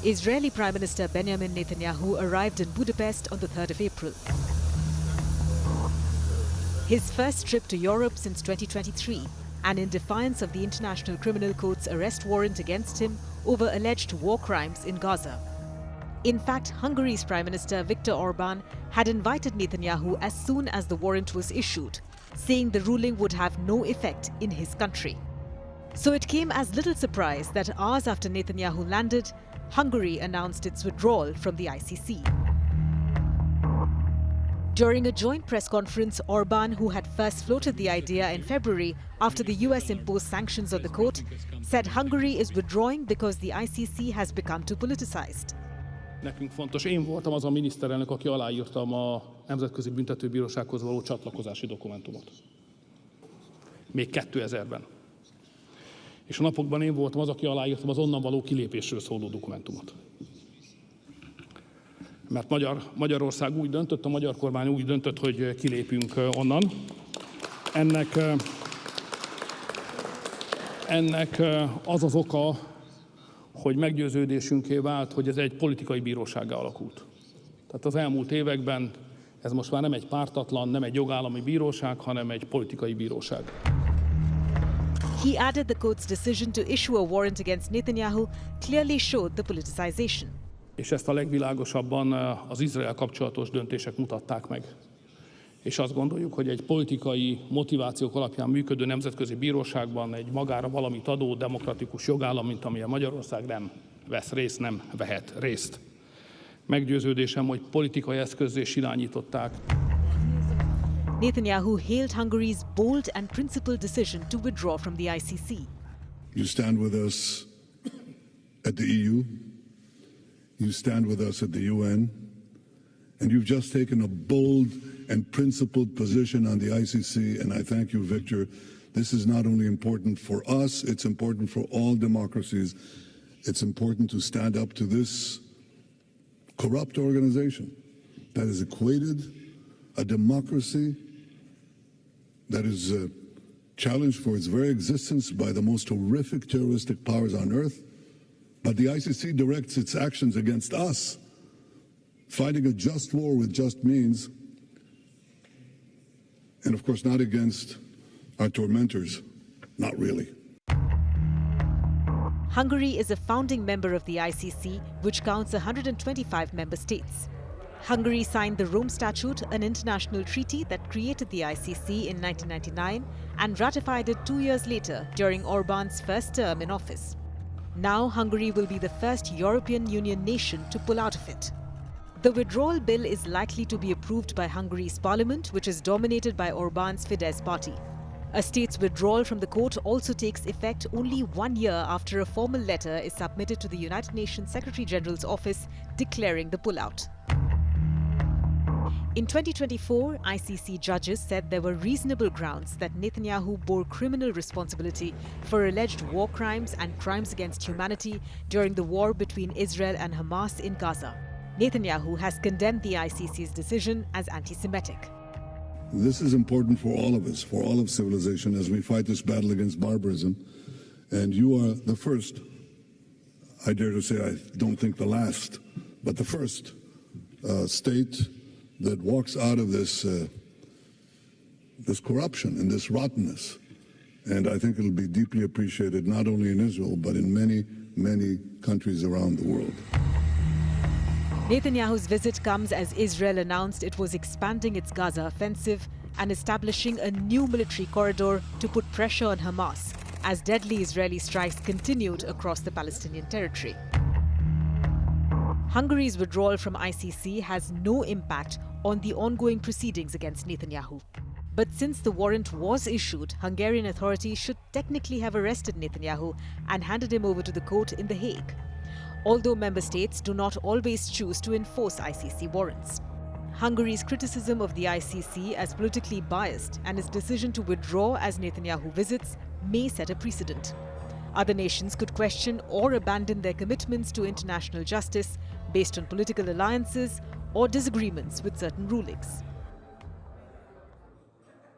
Israeli Prime Minister Benjamin Netanyahu arrived in Budapest on the 3rd of April. His first trip to Europe since 2023, and in defiance of the International Criminal Court's arrest warrant against him over alleged war crimes in Gaza. In fact, Hungary's Prime Minister Viktor Orban had invited Netanyahu as soon as the warrant was issued, saying the ruling would have no effect in his country. So it came as little surprise that hours after Netanyahu landed, Hungary announced its withdrawal from the ICC. During a joint press conference, Orban, who had first floated the idea in February after the US imposed sanctions on the court, said Hungary is withdrawing because the ICC has become too politicized. Nekünk fontos. Én voltam az a miniszterelnök, aki aláírtam a Nemzetközi Büntetőbírósághoz való csatlakozási dokumentumot. Még 2000-ben. És a napokban én voltam az, aki aláírtam az onnan való kilépésről szóló dokumentumot. Mert Magyarország úgy döntött, a magyar kormány úgy döntött, hogy kilépünk onnan. Ennek az az oka, hogy meggyőződésünké vált, hogy ez egy politikai bírósággá alakult. Tehát az elmúlt években ez most már nem egy pártatlan, nem egy jogállami bíróság, hanem egy politikai bíróság. He added the court's decision to issue a warrant against Netanyahu clearly showed the politicization. És ezt a legvilágosabban az Izrael kapcsolatos döntések mutatták meg. És azt gondoljuk, hogy egy politikai motivációk alapján működő nemzetközi bíróságban egy magára valamit adó demokratikus jogállam, mint amilyen Magyarország nem vesz részt, nem vehet részt. Meggyőződésem, hogy politikai eszközzé irányították. Netanyahu hailed Hungary's bold and principled decision to withdraw from the ICC. You stand with us at the EU, you stand with us at the UN, and you've just taken a bold and principled position on the ICC, and I thank you, Viktor. This is not only important for us, it's important for all democracies. It's important to stand up to this corrupt organization that has equated a democracy that is challenged for its very existence by the most horrific terroristic powers on earth. But the ICC directs its actions against us, fighting a just war with just means, and of course not against our tormentors, not really. Hungary is a founding member of the ICC, which counts 125 member states. Hungary signed the Rome Statute, an international treaty that created the ICC in 1999, and ratified it 2 years later during Orban's first term in office. Now Hungary will be the first European Union nation to pull out of it. The withdrawal bill is likely to be approved by Hungary's parliament, which is dominated by Orban's Fidesz party. A state's withdrawal from the court also takes effect only 1 year after a formal letter is submitted to the United Nations Secretary General's office declaring the pullout. In 2024, ICC judges said there were reasonable grounds that Netanyahu bore criminal responsibility for alleged war crimes and crimes against humanity during the war between Israel and Hamas in Gaza. Netanyahu has condemned the ICC's decision as anti-Semitic. This is important for all of us, for all of civilization, as we fight this battle against barbarism. And you are the first, I dare to say, I don't think the last, but the first state that walks out of this corruption and this rottenness. And I think it'll be deeply appreciated not only in Israel, but in many, many countries around the world. Netanyahu's visit comes as Israel announced it was expanding its Gaza offensive and establishing a new military corridor to put pressure on Hamas as deadly Israeli strikes continued across the Palestinian territory. Hungary's withdrawal from ICC has no impact on the ongoing proceedings against Netanyahu. But since the warrant was issued, Hungarian authorities should technically have arrested Netanyahu and handed him over to the court in The Hague, although member states do not always choose to enforce ICC warrants. Hungary's criticism of the ICC as politically biased and its decision to withdraw as Netanyahu visits may set a precedent. Other nations could question or abandon their commitments to international justice based on political alliances or disagreements with certain rulings.